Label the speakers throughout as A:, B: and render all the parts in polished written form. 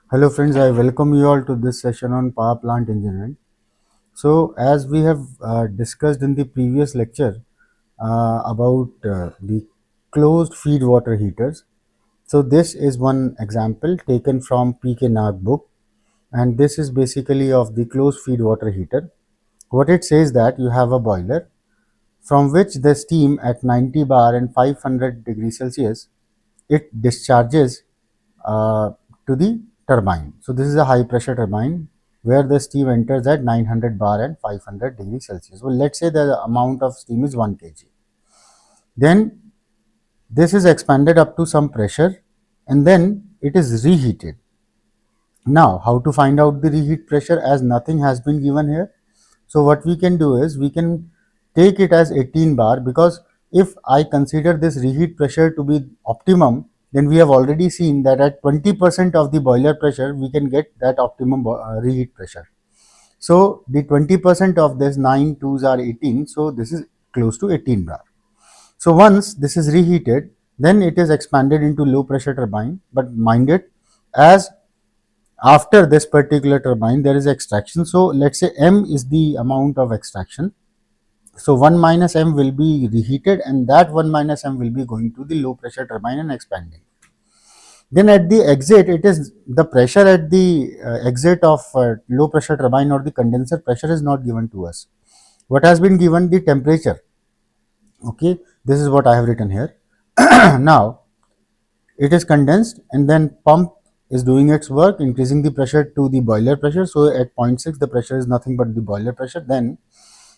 A: Hello friends, I welcome you all to this session on power plant engineering. So as we have discussed in the previous lecture about the closed feed water heaters. So this is one example taken from PK Nag book, and this is basically of the closed feed water heater. What it says that you have a boiler from which the steam at 90 bar and 500 degrees Celsius it discharges uh, to the turbine. So this is a high pressure turbine where the steam enters at 900 bar and 500 degrees Celsius. Well, let's say the amount of steam is 1 kg. Then this is expanded up to some pressure and then it is reheated. Now, how to find out the reheat pressure as nothing has been given here? So what we can do is we can take it as 18 bar, because if I consider this reheat pressure to be optimum, then we have already seen that at 20% of the boiler pressure we can get that optimum reheat pressure. So the 20% of this 9 twos are 18, so this is close to 18 bar. So once this is reheated, then it is expanded into low pressure turbine, but mind it, as after this particular turbine there is extraction. So let's say M is the amount of extraction. So 1 minus M will be reheated and that 1 minus M will be going to the low pressure turbine and expanding. Then at the exit, it is the pressure at the exit of low pressure turbine or the condenser pressure is not given to us. What has been given? The temperature. Okay, this is what I have written here. Now it is condensed and then pump is doing its work, increasing the pressure to the boiler pressure. So at 0.6 the pressure is nothing but the boiler pressure. Then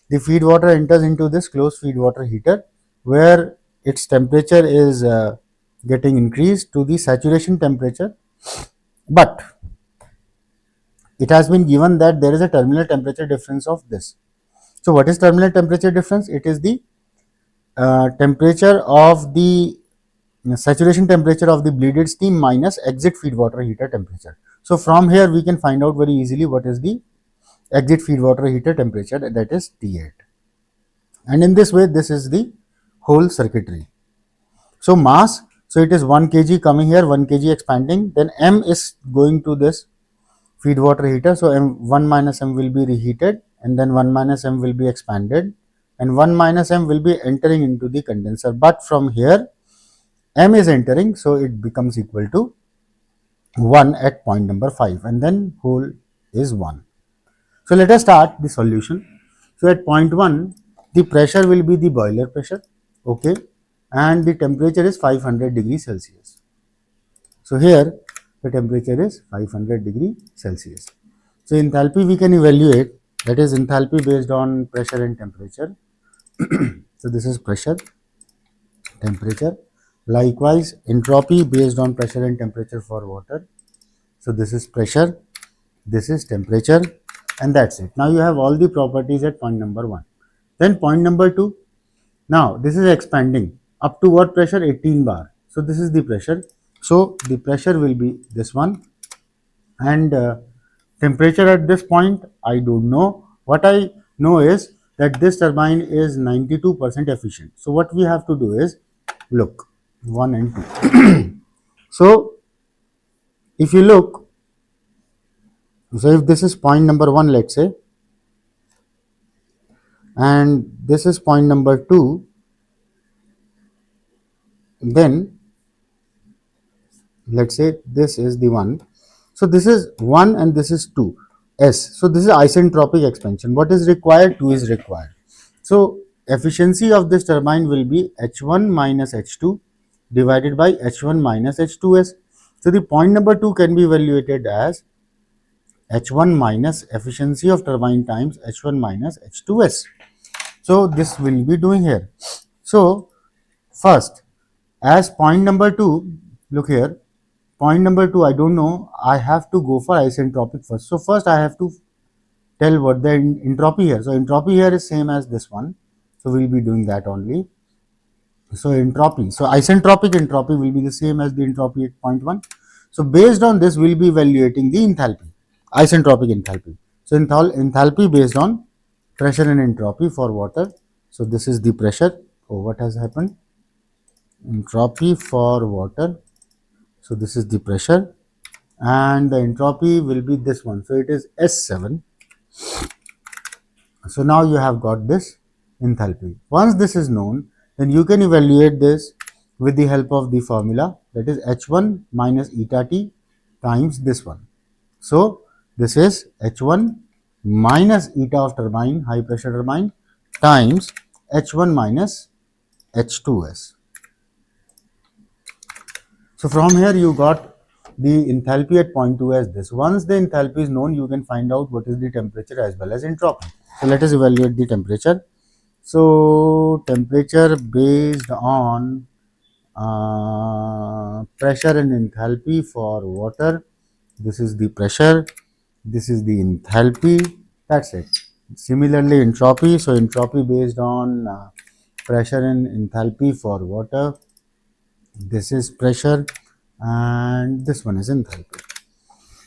A: the feed water enters into this closed feed water heater where its temperature is getting increased to the saturation temperature, but it has been given that there is a terminal temperature difference of this. So what is terminal temperature difference? It is the temperature of the saturation temperature of the bleeded steam minus exit feed water heater temperature. So from here we can find out very easily what is the exit feed water heater temperature, that is T8. And in this way this is the whole circuitry. So mass, so it is 1 kg coming here, 1 kg expanding, then M is going to this feed water heater. So M1 minus M will be reheated and then 1 minus M will be expanded and 1 minus M will be entering into the condenser. But from here M is entering, so it becomes equal to 1 at point number 5 and then whole is 1. So let us start the solution. So at point 1 the pressure will be the boiler pressure, okay, and the temperature is 500 degrees Celsius. So here the temperature is 500 degree Celsius. So enthalpy we can evaluate, that is enthalpy based on pressure and temperature. So this is pressure, temperature. Likewise entropy based on pressure and temperature for water. So this is pressure, this is temperature, and that's it. Now you have all the properties at point number 1. Then point number 2. Now this is expanding up to what pressure? 18 bar. So this is the pressure. So the pressure will be this one, and temperature at this point I don't know. What I know is that this turbine is 92% efficient. So what we have to do is look 1 and 2. So if you look, so if this is point number 1, let's say, and this is point number 2, then let's say this is the one. So this is 1 and this is 2 S. So this is isentropic expansion. What is required? 2 is required. So efficiency of this turbine will be H1 minus H2 divided by H1 minus H2S. So the point number 2 can be evaluated as H1 minus efficiency of turbine times H1 minus H2S. So this will be doing here. So first, as point number 2, look here, point number 2 I don't know, I have to go for isentropic first. So first I have to tell what the entropy here. So entropy here is same as this one, so we will be doing that only. So entropy, so isentropic entropy will be the same as the entropy at point 1. So based on this we will be evaluating the enthalpy, isentropic enthalpy. So enthalpy based on pressure and entropy for water. So this is the pressure. Oh, what has happened? Entropy for water. So this is the pressure and the entropy will be this one. So it is S7. So now you have got this enthalpy. Once this is known, then you can evaluate this with the help of the formula, that is H1 minus eta T times this one. So this is H1 minus eta of turbine, high pressure turbine, times H1 minus H2S. So from here you got the enthalpy at point 2 as this. Once the enthalpy is known, you can find out what is the temperature as well as entropy. So let us evaluate the temperature. So temperature based on pressure and enthalpy for water. This is the pressure, this is the enthalpy, that's it. Similarly entropy, so entropy based on pressure and enthalpy for water. This is pressure and this one is enthalpy.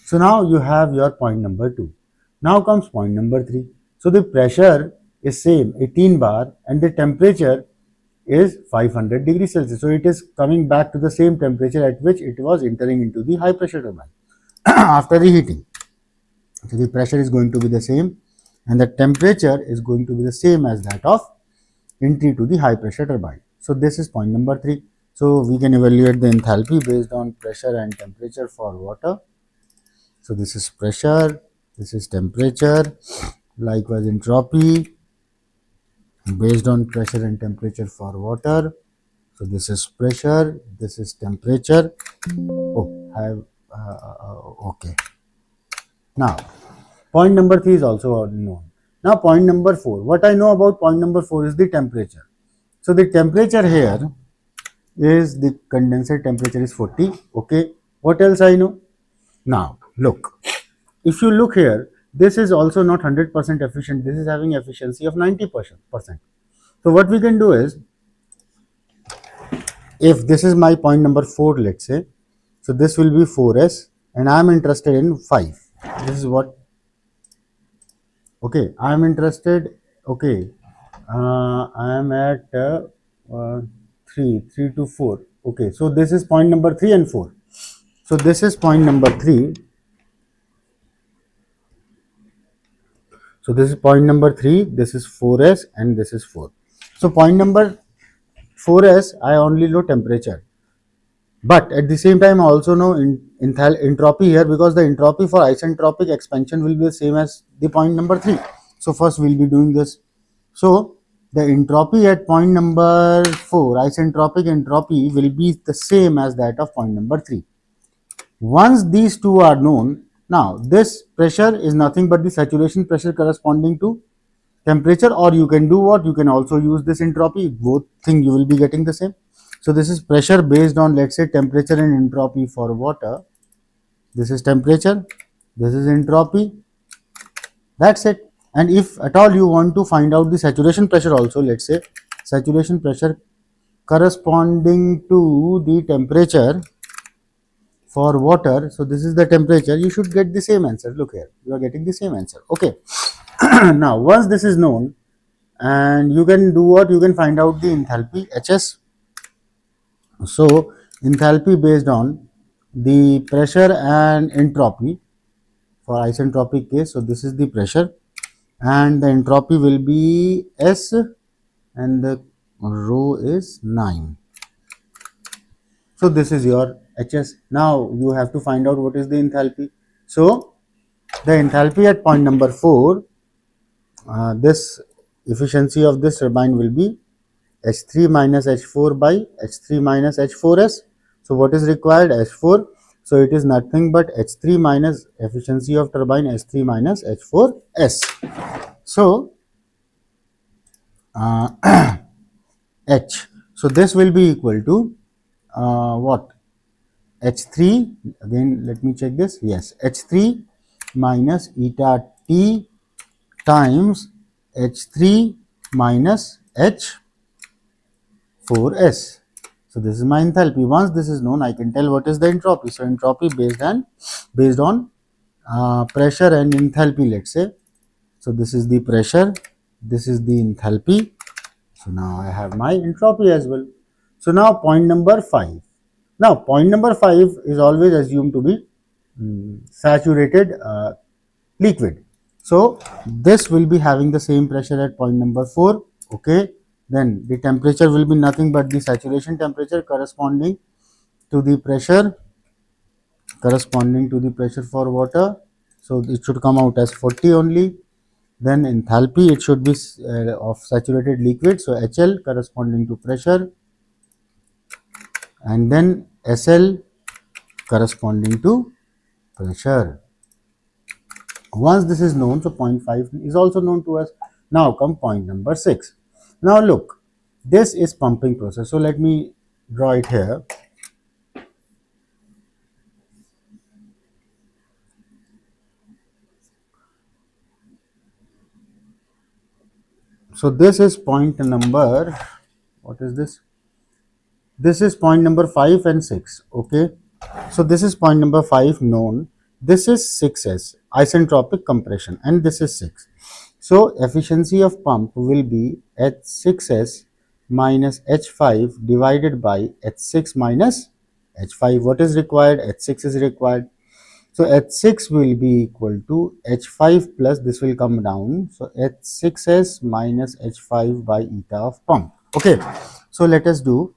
A: So now you have your point number 2. Now comes point number 3. So the pressure is same 18 bar and the temperature is 500 degrees Celsius. So it is coming back to the same temperature at which it was entering into the high pressure turbine after reheating. So the pressure is going to be the same and the temperature is going to be the same as that of entry to the high pressure turbine. So this is point number 3. So we can evaluate the enthalpy based on pressure and temperature for water. So this is pressure, this is temperature, likewise entropy based on pressure and temperature for water. So this is pressure, this is temperature. Oh, I have okay. Now point number 3 is also known. Now point number 4. What I know about point number 4 is the temperature. So the temperature here is the condenser temperature is 40. Okay. What else I know? Now look. If you look here, this is also not 100% efficient. This is having efficiency of 90%. So what we can do is, if this is my point number 4, let's say, so this will be 4s and I am interested in 5. This is what, okay, I am interested, okay, I am at 3 to 4. Okay, so this is point number 3 and 4. So this is point number 3. So this is point number 3, this is 4s and this is 4. So point number 4s, I only know temperature. But at the same time, I also know entropy here, because the entropy for isentropic expansion will be the same as the point number 3. So first we will be doing this. So the entropy at point number 4, isentropic entropy, will be the same as that of point number 3. Once these two are known, now this pressure is nothing but the saturation pressure corresponding to temperature, or you can do what? You can also use this entropy. Both thing you will be getting the same. So this is pressure based on, let's say, temperature and entropy for water. This is temperature, this is entropy. That's it. And if at all you want to find out the saturation pressure also, let's say saturation pressure corresponding to the temperature for water. So this is the temperature. You should get the same answer. Look here, you are getting the same answer. Okay. Now once this is known, and you can do what? You can find out the enthalpy Hs. So enthalpy based on the pressure and entropy for isentropic case. So this is the pressure and the entropy will be S and the rho is 9. So this is your Hs. Now you have to find out what is the enthalpy. So the enthalpy at point number 4, this efficiency of this turbine will be H3 minus H4 by H3 minus H4s. So what is required? H4. So it is nothing but H3 minus efficiency of turbine H3 minus H4s. So H. So this will be equal to what? H3, again let me check this. Yes, H3 minus eta T times H3 minus H4s. So this is my enthalpy. Once this is known, I can tell what is the entropy. So entropy based on pressure and enthalpy, let's say. So this is the pressure, this is the enthalpy. So now I have my entropy as well. So now point number 5. Now point number 5 is always assumed to be saturated liquid. So this will be having the same pressure at point number 4. Okay, then the temperature will be nothing but the saturation temperature corresponding to the pressure for water. So it should come out as 40 only. Then enthalpy, it should be of saturated liquid, so HL corresponding to pressure, and then SL corresponding to pressure. Once this is known, so point 5 is also known to us. Now come point number 6. Now look, this is pumping process. So let me draw it here. So this is point number, what is this? This is point number 5 and 6. Okay, so this is point number 5 known. This is 6s, isentropic compression, and this is 6. So efficiency of pump will be H6s minus H5 divided by H6 minus H5. What is required? H6 is required. So H6 will be equal to H5 plus this will come down. So H6s minus H5 by eta of pump. Okay, so let us do.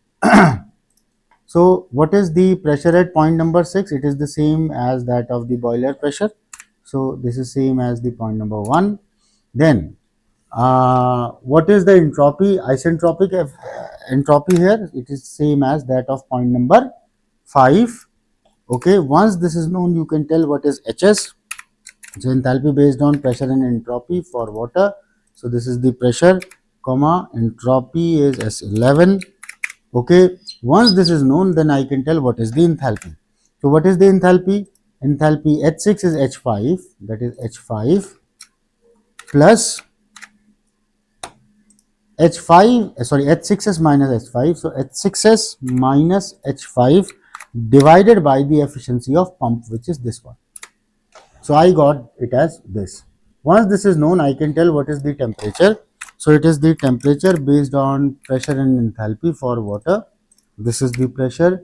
A: So what is the pressure at point number 6? It is the same as that of the boiler pressure. So this is same as the point number 1. Then what is the entropy, isentropic entropy here? It is same as that of point number 5. Okay, once this is known, you can tell what is HS. So enthalpy based on pressure and entropy for water. So this is the pressure, comma, entropy is S11. Okay, once this is known, then I can tell what is the enthalpy. So what is the enthalpy? Enthalpy H6 is H5, that is H5 plus H5, sorry, H6s minus H5. So H6s minus H5 divided by the efficiency of pump, which is this one. So I got it as this. Once this is known, I can tell what is the temperature. So it is the temperature based on pressure and enthalpy for water. This is the pressure,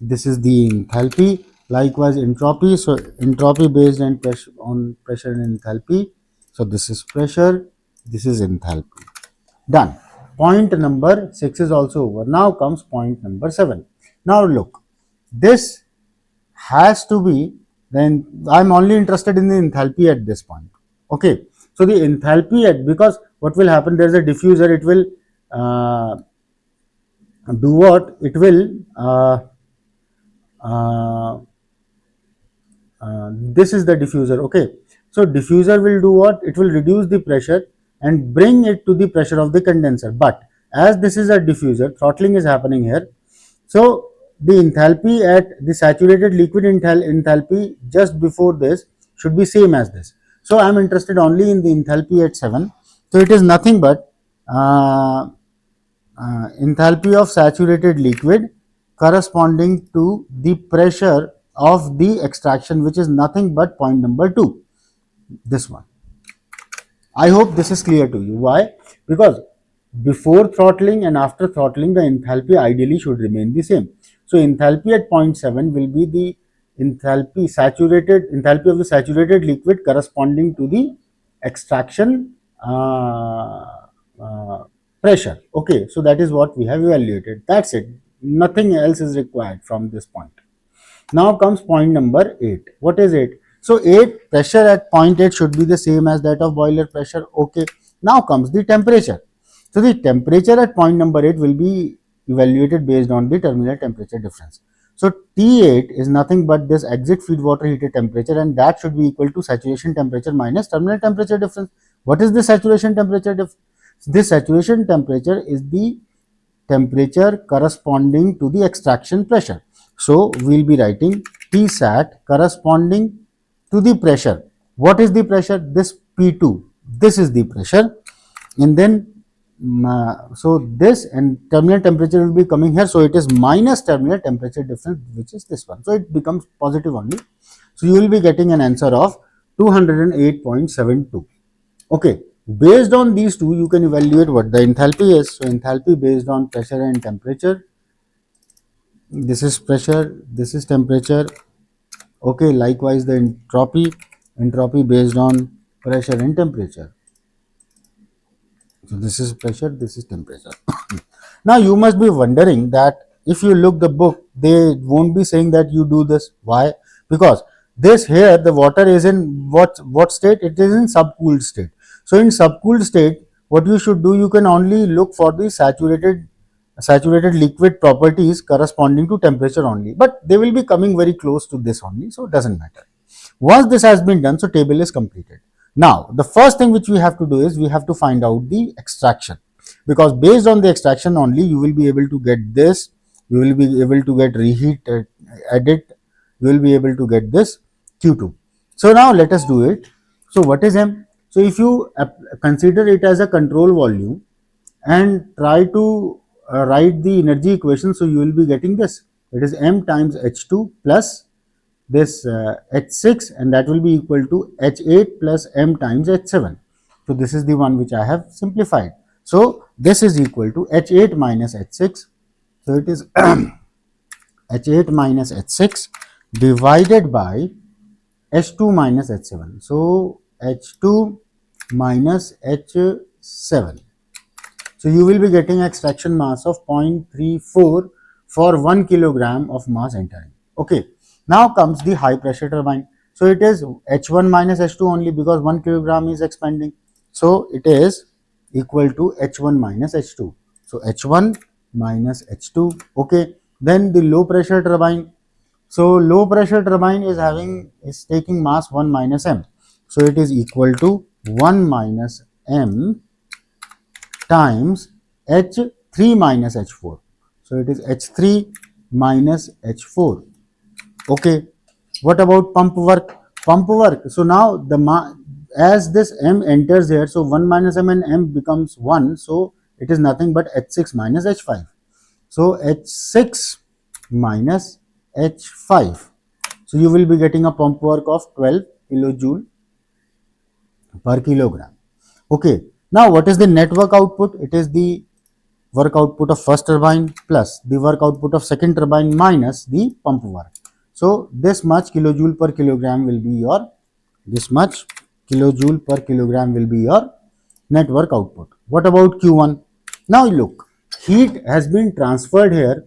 A: this is the enthalpy. Likewise entropy, so entropy based on pressure and enthalpy. So this is pressure, this is enthalpy. Done. Point number 6 is also over. Now comes point number 7. Now look, this has to be, then I'm only interested in the enthalpy at this point. Okay, so the enthalpy at, because what will happen, there is a diffuser, it will do what? It will this is the diffuser. Okay, so diffuser will do what? It will reduce the pressure and bring it to the pressure of the condenser. But as this is a diffuser, throttling is happening here. So the enthalpy at the saturated liquid enthalpy just before this should be same as this. So I am interested only in the enthalpy at 7. So it is nothing but enthalpy of saturated liquid corresponding to the pressure of the extraction, which is nothing but point number 2, this one. I hope this is clear to you. Why? Because before throttling and after throttling, the enthalpy ideally should remain the same. So enthalpy at 0.7 will be the enthalpy of the saturated liquid corresponding to the extraction pressure. Okay, so that is what we have evaluated. That's it. Nothing else is required from this point. Now comes point number 8. What is it? So 8, pressure at point 8 should be the same as that of boiler pressure. Okay. Now comes the temperature. So the temperature at point number 8 will be evaluated based on the terminal temperature difference. So T8 is nothing but this exit feed water heated temperature, and that should be equal to saturation temperature minus terminal temperature difference. What is the saturation temperature difference? This saturation temperature is the temperature corresponding to the extraction pressure. So we will be writing Tsat corresponding to the pressure. What is the pressure? This P2. This is the pressure, and then so this and terminal temperature will be coming here. So it is minus terminal temperature difference, which is this one. So it becomes positive only. So you will be getting an answer of 208.72. Okay. Based on these two, you can evaluate what the enthalpy is. So enthalpy based on pressure and temperature. This is pressure, this is temperature. Okay, likewise the entropy based on pressure and temperature. So this is pressure, this is temperature. Now you must be wondering that if you look the book, they won't be saying that you do this. Why? Because this here the water is in what state? It is in subcooled state. So in subcooled state, what you should do, you can only look for the saturated liquid properties corresponding to temperature only. But they will be coming very close to this only, so it doesn't matter. Once this has been done, so table is completed. Now, the first thing which we have to do is we have to find out the extraction, because based on the extraction only you will be able to get this, you will be able to get reheat, edit, you will be able to get this Q2. So now let us do it. So what is M? So if you consider it as a control volume and try to write the energy equation, so you will be getting this. It is M times H2 plus this H6, and that will be equal to H8 plus M times H7. So this is the one which I have simplified. So this is equal to H8 minus H6. So it is H8 minus H6 divided by H2 minus H7. So H2 minus H7. So you will be getting extraction mass of 0.34 for 1 kilogram of mass entering. Okay. Now comes the high pressure turbine. So it is H1 minus H2 only, because 1 kilogram is expanding. So it is equal to H1 minus H2. So H1 minus H2. Okay. Then the low pressure turbine. So low pressure turbine is taking mass 1 minus M. So it is equal to 1 minus M times H3 minus H4. So it is H3 minus H4. Okay. What about pump work? Pump work. So now as this M enters here, so 1 minus M and M becomes 1. So it is nothing but H6 minus H5. So H6 minus H5. So you will be getting a pump work of 12 kilojoule per kilogram. Okay. Now what is the net work output? It is the work output of first turbine plus the work output of second turbine minus the pump work. So this much kilojoule per kilogram will be your net work output. What about Q1? Now look, heat has been transferred here,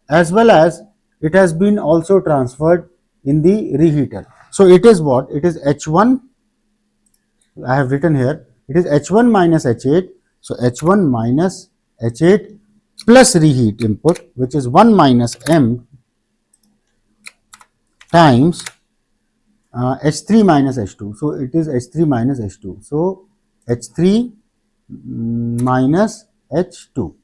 A: as well as it has been also transferred in the reheater. So it is what? It is H1. I have written here, it is H1 minus H8. So H1 minus H8 plus reheat input, which is 1 minus M times H3 minus H2. So it is H3 minus H2. So H3 minus H2.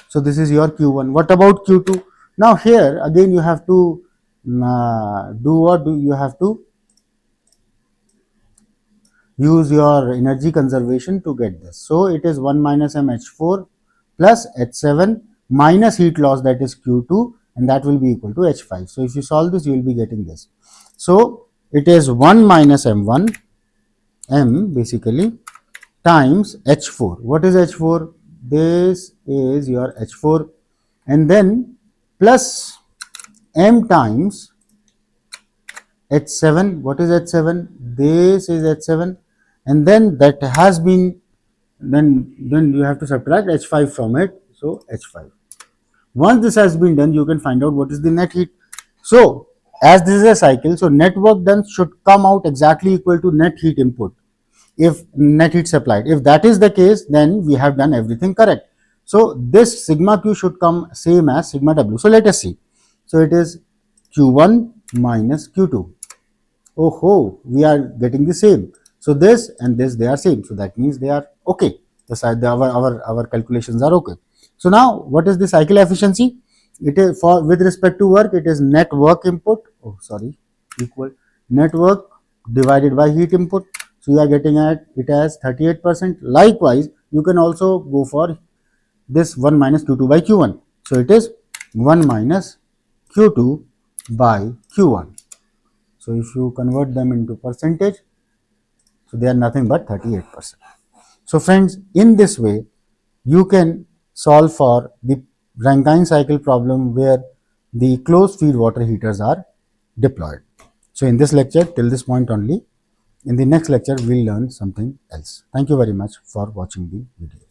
A: So this is your Q1. What about Q2? Now here again you have to you have to use your energy conservation to get this. So it is 1 minus MH4 plus H7 minus heat loss, that is Q2, and that will be equal to H5. So if you solve this, you will be getting this. So it is 1 minus M1 M basically times H4. What is H4? This is your H4, and then plus M times H7. What is H7? This is H7, and then that has been, then you have to subtract H5 from it. So H5. Once this has been done, you can find out what is the net heat. So as this is a cycle, so net work done should come out exactly equal to net heat input, if net heat supplied. If that is the case, then we have done everything correct. So this sigma Q should come same as sigma W. So let us see. So it is Q1 minus Q2. Oh ho, we are getting the same. So this and this, they are same. So that means they are okay. Our calculations are okay. So now what is the cycle efficiency? It is for with respect to work, it is net work input. Oh sorry, equal net work divided by heat input. So you are getting at it as 38%. Likewise, you can also go for this 1 minus Q2 by Q1. So it is 1 minus Q2 by Q1. So if you convert them into percentage, so they are nothing but 38%. So friends, in this way, you can solve for the Rankine cycle problem where the closed feed water heaters are deployed. So in this lecture, till this point only. In the next lecture, we'll learn something else. Thank you very much for watching the video.